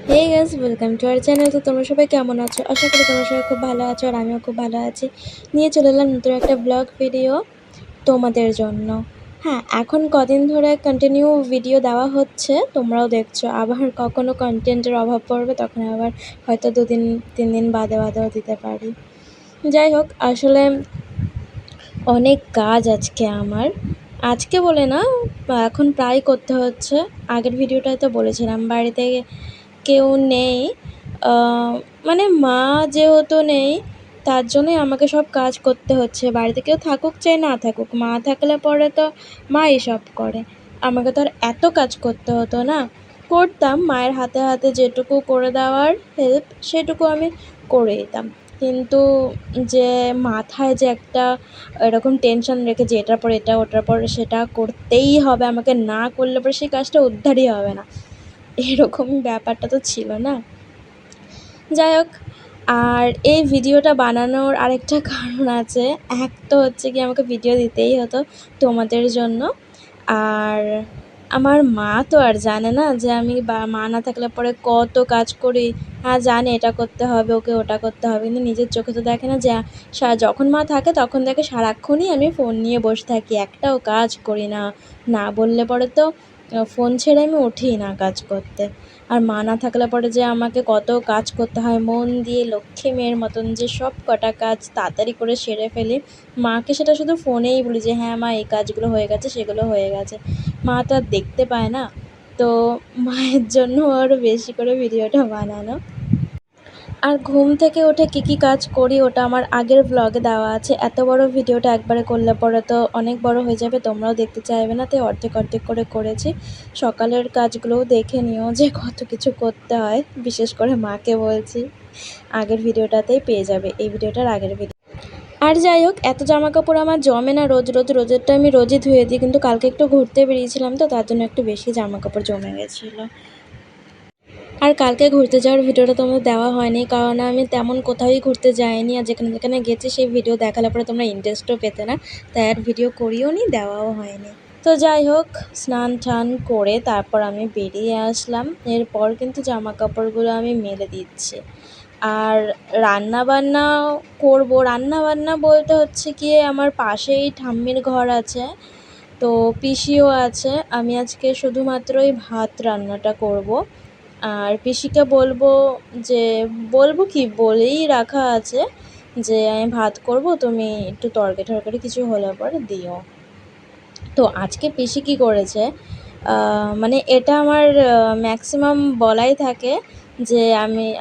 Hey guys, welcome to our channel. তো তোমরা সবাই কেমন আছো? আশা করি তোমরা সবাই খুব ভালো আছো আর আমিও খুব ভালো আছি। নিয়ে চলে এলাম নতুন একটা ব্লগ ভিডিও তোমাদের জন্য। হ্যাঁ, এখন কদিন ধরে কন্টিনিউ ভিডিও দেওয়া হচ্ছে, তোমরাও দেখছো। আবার কখনো কন্টেন্টের অভাব পড়বে, তখন আবার হয়তো 2-3 দিন বাদেও দিতে পারি। যাই হোক, আসলে অনেক কাজ আজকে আমার। আজকে বলে না, এখন প্রায় করতে হচ্ছে। আগের ভিডিওটায় তো বলেছিলাম বাড়িতে কেউ নেই, মানে মা যেহেতু নেই, তার জন্যই আমাকে সব কাজ করতে হচ্ছে। বাড়িতে কেউ থাকুক চাই না থাকুক, মা থাকলে পরে তো মাই সব করে। আমাকে তো আর এত কাজ করতে হতো না, করতাম মায়ের হাতে হাতে যেটুকু করে দেওয়ার হেল্প, সেটুকু আমি করে দিতাম। কিন্তু যে মাথায় যে একটা এরকম টেনশন রেখে যে এটার পর এটা, ওটার পর সেটা করতেই হবে, আমাকে না করলে পরে সেই কাজটা উদ্ধারই হবে না, এরকম ব্যাপারটা তো ছিল না। যাই হোক, আর এই ভিডিওটা বানানোর আরেকটা কারণ আছে। এক তো হচ্ছে কি, আমাকে ভিডিও দিতেই হতো তোমাদের জন্য। আর আমার মা তো আর জানে না যে আমি মা না থাকলে পরে কত কাজ করি। হ্যাঁ জানে এটা করতে হবে, ওকে ওটা করতে হবে, কিন্তু নিজের চোখে তো দেখে না যে যখন মা থাকে তখন দেখে সারাক্ষণই আমি ফোন নিয়ে বসে থাকি, একটাও কাজ করি না। না বললে পরে তো ফোন ছেড়ে আমি উঠি না কাজ করতে। আর মা না থাকলে পরে যে আমাকে কত কাজ করতে হয় মন দিয়ে, লক্ষ্মী মেয়ের মতন যে সব কটা কাজ তাড়াতাড়ি করে সেরে ফেলি। মাকে সেটা শুধু ফোনেই বলি যে হ্যাঁ মা, এই কাজগুলো হয়ে গেছে, সেগুলো হয়ে গেছে। মা তো আর দেখতে পায় না, তো মায়ের জন্য আরও বেশি করে ভিডিওটা বানানো। আর ঘুম থেকে উঠে কী কাজ করি ওটা আমার আগের ব্লগে দেওয়া আছে। এত বড় ভিডিওটা একবারে করলে পরে তো অনেক বড় হয়ে যাবে, তোমরাও দেখতে চাইবে না, তাই অর্ধেক অর্ধেক করে করেছি। সকালের কাজগুলোও দেখে নিও যে কত কিছু করতে হয়, বিশেষ করে মাকে বলছি। আগের ভিডিওটাতেই পেয়ে যাবে, এই ভিডিওটার আগের ভিডিও। আর যাই হোক, এত জামা কাপড় আমার জমে না রোজেরটা আমি রোজই ধুয়ে দিই, কিন্তু কালকে একটু ঘুরতে বেরিয়েছিলাম তো তার জন্য একটু বেশি জামা কাপড় জমে গেছিলো। আর কালকে ঘুরতে যাওয়ার ভিডিওটা তোমাদের দেওয়া হয়নি, কারণ আমি তেমন কোথাওই ঘুরতে যাইনি। আর যেখানে যেখানে গেছি সেই ভিডিও দেখালে পরে তোমরা ইন্টারেস্টও পেতে না, তাই আর ভিডিও করিও নি, দেওয়াও হয়নি। তো যাই হোক, স্নান টান করে তারপর আমি বেরিয়ে আসলাম। এরপর কিন্তু জামা কাপড়গুলো আমি মেলে দিচ্ছি আর রান্না বান্না করবো। রান্না বান্না বলতে হচ্ছে গিয়ে আমার পাশেই ঠাম্মির ঘর আছে, তো পিসিও আছে। আমি আজকে শুধুমাত্রই ভাত রান্নাটা করব। আর পিসিকে বলবো কি বলেই রাখা আছে যে আমি ভাত করব, তুমি একটু তরকারি কিছু হলে পরে দিও। তো আজকে পিসি কী করেছে, মানে এটা আমার ম্যাক্সিমাম বলাই থাকে যে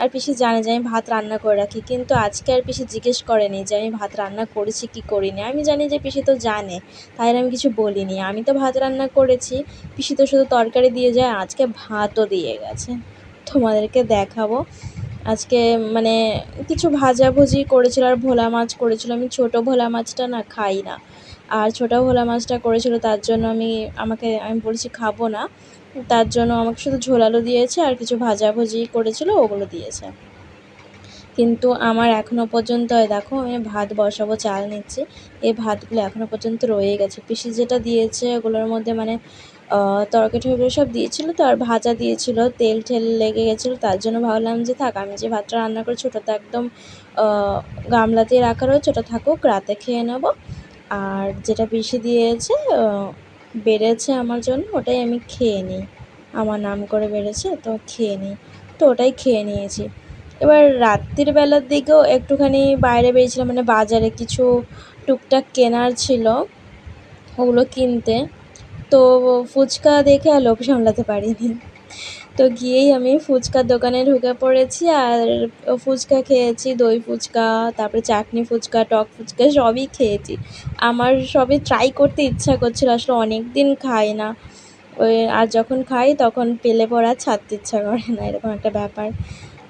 আর পিসি জানে যে আমি ভাত রান্না করে রাখি, কিন্তু আজকে আর পিসি জিজ্ঞেস করেনি যে আমি ভাত রান্না করেছি কি করিনি। আমি জানি যে পিসি তো জানে, তাই আমি কিছু বলিনি। আমি তো ভাত রান্না করেছি, পিসি তো শুধু তরকারি দিয়ে যায়, আজকে ভাতও দিয়ে গেছে। তোমাদেরকে দেখাবো। আজকে মানে কিছু ভাজাভুজি করেছিল আর ভোলা মাছ করেছিল। আমি ছোটো ভোলা মাছটা না খাই না, আর ছোটো ভোলা মাছটা করেছিল তার জন্য আমি বলেছি খাবো না, তার জন্য আমাকে শুধু ঝোল আলু দিয়েছে আর কিছু ভাজাভুজি করেছিল, ওগুলো দিয়েছে। কিন্তু আমার এখনও পর্যন্ত দেখো, আমি ভাত বসাবো, চাল নিচ্ছি, এই ভাতগুলো এখনও পর্যন্ত রয়ে গেছে। পিসি যেটা দিয়েছে ওগুলোর মধ্যে মানে তরকারি সব দিয়েছিলো তো, আর ভাজা দিয়েছিলো, তেল ঠেল লেগে গেছিলো, তার জন্য ভাবলাম যে থাক, আমি যে ভাতটা রান্না করেছি ওটা তো একদম গামলাতেই রাখা রয়েছে, ওটা থাকুক, রাতে খেয়ে নেব। আর যেটা পিসি দিয়েছে বেড়েছে আমার জন্য, ওটাই আমি খেয়ে নিই। আমার নাম করে বেড়েছে তো খেয়ে নিই, তো ওটাই খেয়ে নিয়েছি। এবার রাত্রির বেলার দিকেও একটুখানি বাইরে বেরিয়েছিলাম, মানে বাজারে কিছু টুকটাক কেনার ছিল, ওগুলো কিনতে। তো ফুচকা দেখে আর লোভ সামলাতে পারিনি, তো গিয়েই আমি ফুচকার দোকানে ঢুকে পড়েছি। আর ফুচকা খেয়েছি, দই ফুচকা, তারপরে চাটনি ফুচকা, টক ফুচকা, সবই খেয়েছি। আমার সবই ট্রাই করতে ইচ্ছা করছিলো, আসলে অনেক দিন খাই না। আর যখন খাই তখন পেলে পর আর ছাড়তে ইচ্ছা করে না, এরকম একটা ব্যাপার।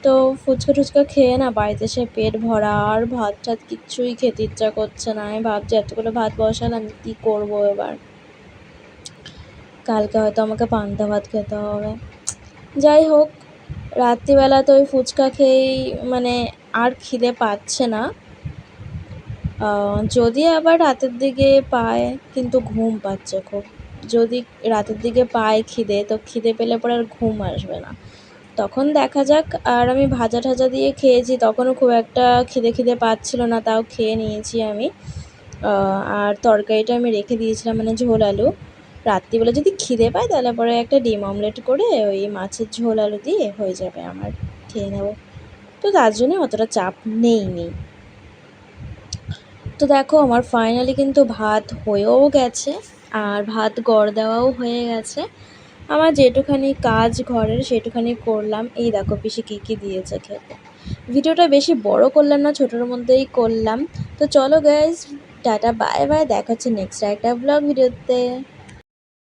তো ফুচকা টুচকা খেয়ে না বাড়িতে এসে পেট ভরা, আর ভাত টাত কিচ্ছুই খেতে ইচ্ছা করছে না। আমি ভাবছি এতগুলো ভাত বসালাম, কী করবো এবার। কালকে হয়তো আমাকে পান্তা ভাত খেতে হবে। যাই হোক, রাত্রিবেলা তো ওই ফুচকা খেয়েই মানে আর খিদে পাচ্ছে না। যদি আবার রাতের দিকে পায়, কিন্তু ঘুম পাচ্ছে খুব। যদি রাতের দিকে পায় খিদে, তো খিদে পেলে পরে আর ঘুম আসবে না। তখন দেখা যাক। আর আমি ভাজা টাজা দিয়ে খেয়েছি, তখনও খুব একটা খিদে পাচ্ছিল না, তাও খেয়ে নিয়েছি আমি। আর তরকারিটা আমি রেখে দিয়েছিলাম, মানে ঝোল আলু। রাত্রিবেলা যদি খিদে পায় তাহলে পরে একটা ডিম অমলেট করে ওই মাছের ঝোল আলু দিয়ে হয়ে যাবে আমার, খেয়ে নেব। তো তার জন্য অতটা চাপ নেইনি। তো দেখো আমার ফাইনালি কিন্তু ভাত হয়েও গেছে, আর ভাত গড় দেওয়াও হয়ে গেছে। আমার যেটুখানি কাজ ঘরের সেটুখানি করলাম। এই দেখো পিসি কী কী দিয়েছে খেতে। ভিডিওটা বেশি বড় করলাম না, ছোটোর মধ্যেই করলাম। তো চলো গাইজ, টাটা বাই বাই, দেখা হচ্ছে নেক্সট একটা ব্লগ ভিডিওতে।